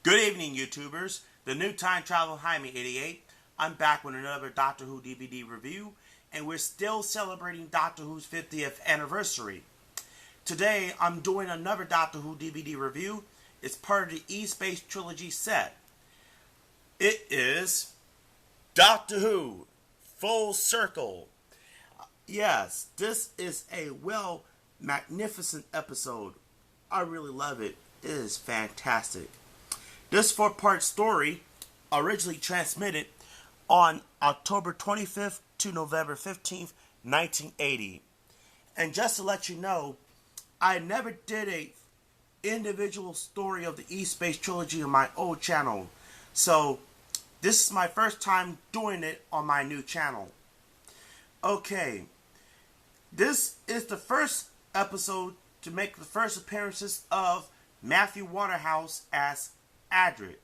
Good evening, YouTubers. The new Time Travel Jaime 88. I'm back with another Doctor Who DVD review, and we're still celebrating Doctor Who's 50th anniversary. Today, I'm doing another Doctor Who DVD review. It's part of the E-Space Trilogy set. It is Doctor Who Full Circle. Yes, this is a magnificent episode. I really love it. It is fantastic. This four-part story originally transmitted on October 25th to November 15th, 1980. And just to let you know, I never did a individual story of the E-Space Trilogy on my old channel. So, this is my first time doing it on my new channel. Okay, this is the first episode to make the first appearances of Matthew Waterhouse as Adric.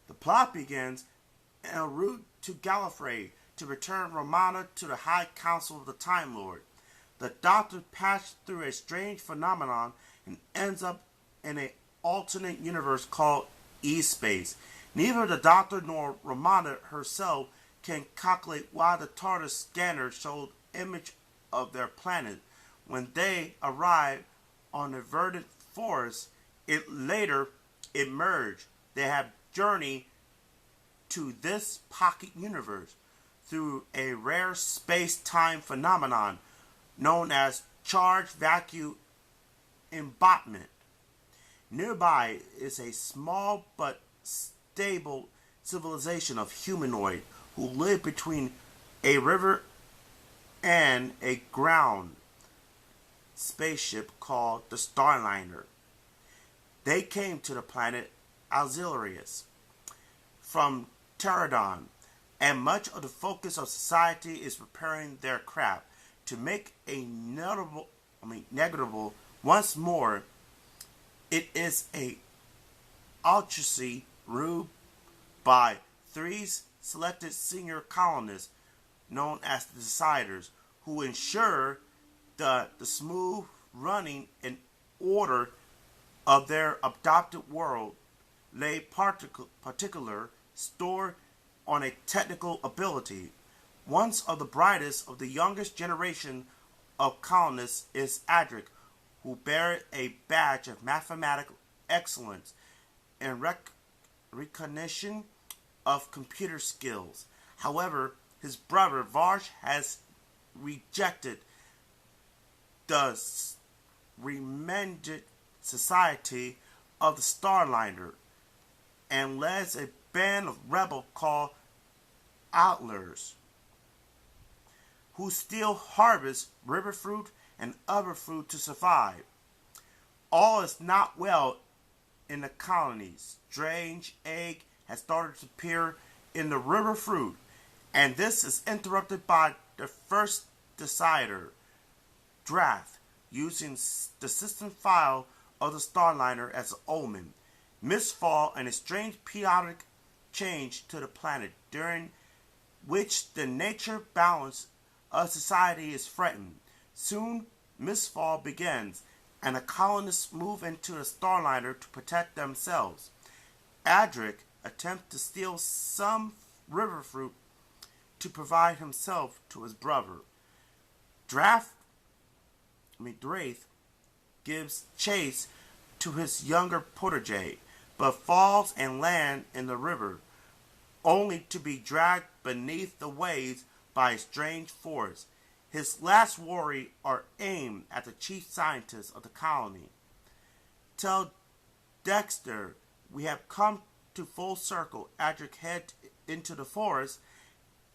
The plot begins en route to Gallifrey to return Romana to the High Council of the Time Lord. The Doctor passes through a strange phenomenon and ends up in an alternate universe called E-Space. Neither the Doctor nor Romana herself can calculate why the TARDIS scanner showed image of their planet. When they arrive on the verdant forest, it later emerged. They have journeyed to this pocket universe through a rare space-time phenomenon known as charged vacuum embodiment. Nearby is a small but stable civilization of humanoid who live between a river and a ground spaceship called the Starliner. They came to the planet Alzarius from Pterodon, and much of the focus of society is preparing their craft to make a negligible once more. It is a autocracy ruled by three selected senior colonists known as the Deciders, who ensure the smooth running and order of their adopted world, lay particular store on a technical ability. One of the brightest of the youngest generation of colonists is Adric, who bears a badge of mathematical excellence and recognition of computer skills. However, his brother Varsh has rejected the remended society of the Starliner and leads a band of rebels called Outliers, who still harvest river fruit and other fruit to survive. All is not well in the colonies. Strange egg has started to appear in the river fruit, and this is interrupted by the first decider, Drath, using the system file of the Starliner as an omen. Mistfall and a strange periodic change to the planet, during which the nature balance of society is threatened. Soon, Mistfall begins, and the colonists move into the Starliner to protect themselves. Adric attempts to steal some river fruit to provide himself to his brother. Drath gives chase to his younger protege, but falls and lands in the river, only to be dragged beneath the waves by a strange force. His last worries are aimed at the chief scientist of the colony. Tell Dexter we have come to full circle. Adric heads into the forest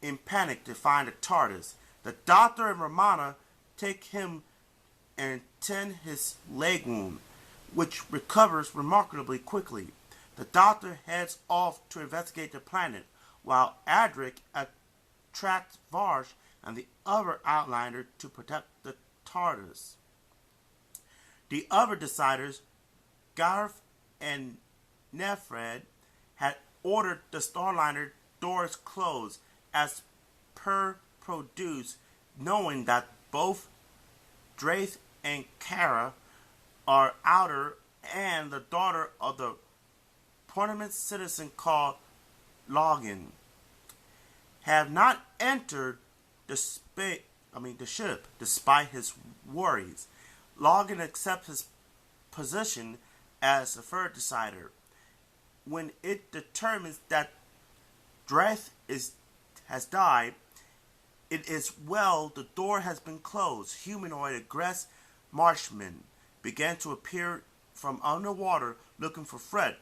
in panic to find the TARDIS. The Doctor and Romana take him and tend his leg wound, which recovers remarkably quickly. The Doctor heads off to investigate the planet, while Adric attracts Varsh and the other Outliner to protect the TARDIS. The other Deciders, Garth and Nefred, had ordered the Starliner doors closed as per produce, knowing that both Drath and Kara are outer and the daughter of the prominent citizen called Logan have not entered the ship despite his worries. Logan accepts his position as the third decider. When it determines that Dreth has died, it is well the door has been closed. Humanoid aggressed marshmen began to appear from underwater looking for Fred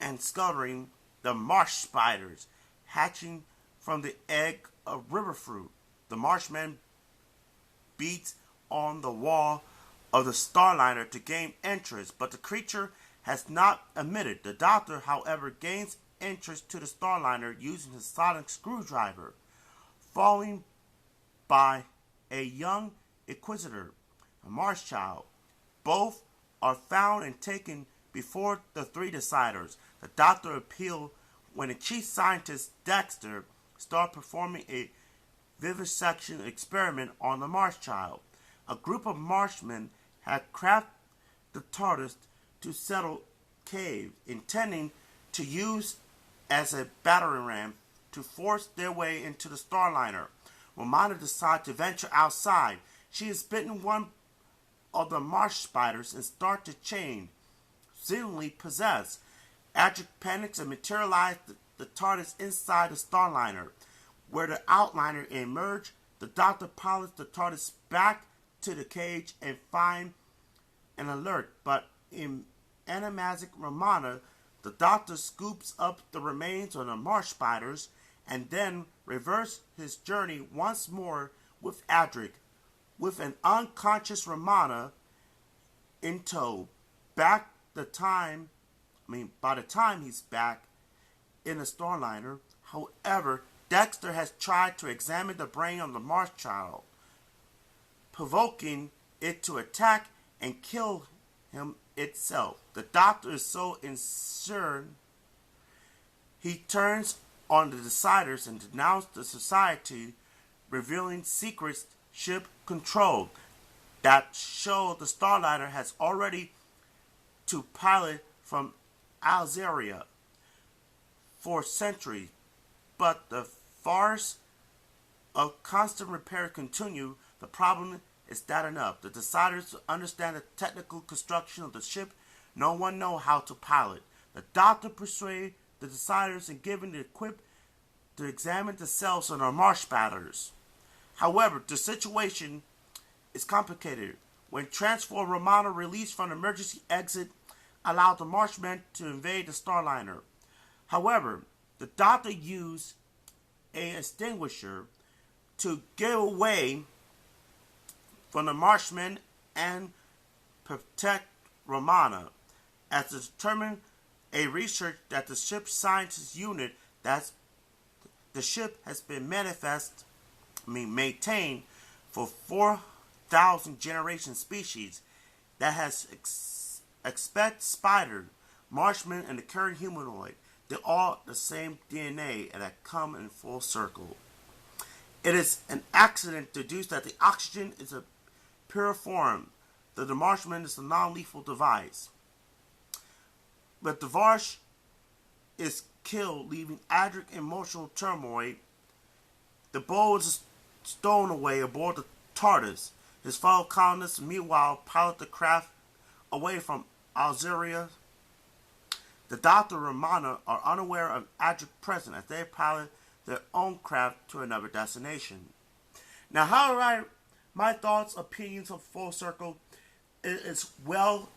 and scuttling the marsh spiders hatching from the egg of river fruit. The marshman beats on the wall of the Starliner to gain entrance, but the creature has not admitted. The Doctor, however, gains entrance to the Starliner using his sonic screwdriver, following by a young Inquisitor, a Marsh child. Both are found and taken before the three deciders. The Doctor appealed when the chief scientist Dexter started performing a vivisection experiment on the Marsh child. A group of Marshmen had crafted the TARDIS to settle cave, intending to use as a battering ram to force their way into the Starliner. Romana decides to venture outside. She has bitten one of the marsh spiders and starts to change, seemingly possessed. Adric panics and materializes the TARDIS inside the Starliner. Where the outliner emerged, the Doctor pilots the TARDIS back to the cage and finds an alert, but in animatic Romana, the Doctor scoops up the remains of the marsh spiders and then reverses his journey once more with Adric, with an unconscious Romana in tow. By the time he's back in the Starliner, however, Dexter has tried to examine the brain of the Marsh child, provoking it to attack and kill him itself. The Doctor is so concerned, he turns on the Deciders and denounces the Society, revealing secrets ship control that show the Starliner has already to pilot from Alzeria for centuries, but the farce of constant repair continue. The problem is that enough. The Deciders understand the technical construction of the ship. No one knows how to pilot. The Doctor persuades the Deciders and given the equip to examine the cells on the marsh spiders. However, the situation is complicated. When Transform Romana released from the emergency exit allowed the Marshmen to invade the Starliner. However, the Doctor used an extinguisher to get away from the Marshmen and protect Romana, as determined a research that the ship's scientist unit that the ship has been maintained for 4,000 generation species that has expect spider, Marshmen, and the current humanoid. They're all the same DNA and that come in full circle. It is an accident to deduce that the oxygen is a pure form, that the Marshman is a non-lethal device. But Devarsh is killed, leaving Adric in emotional turmoil. The bow is stolen away aboard the TARDIS. His fellow colonists, meanwhile, pilot the craft away from Alzeria. The Doctor and Romana are unaware of Adric's presence as they pilot their own craft to another destination. Now, however, my thoughts, opinions of Full Circle, it is well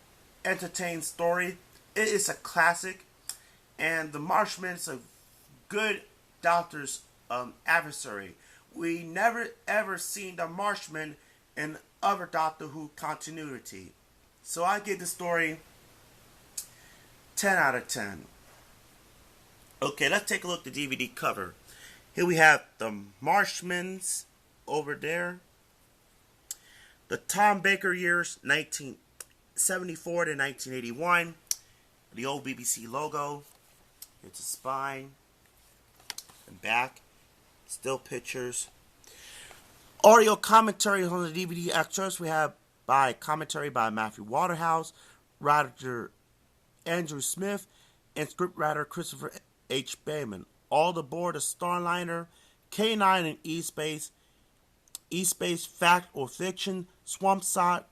entertained story. It is a classic, and the Marshman is a good Doctor's adversary. We never ever seen the Marshman in other Doctor Who continuity. So I give the story 10 out of 10. Okay, let's take a look at the DVD cover. Here we have the Marshmans over there. The Tom Baker years, 1974 to 1981. The old BBC logo. It's a spine. And back. Still pictures. Audio commentary on the DVD extras. We have commentary by Matthew Waterhouse, Roger Andrew Smith, and scriptwriter Christopher H. Bayman. All aboard a Starliner, K9 and E-Space, Fact or Fiction, Swampside,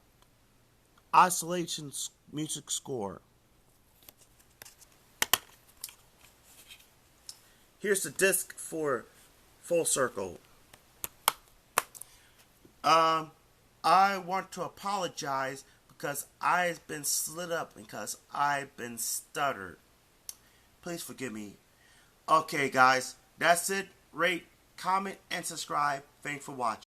Isolation music score. Here's the disc for Full Circle. I want to apologize because I've been slid up because I've been stuttered. Please forgive me. Okay, guys, that's it. Rate, comment, and subscribe. Thanks for watching.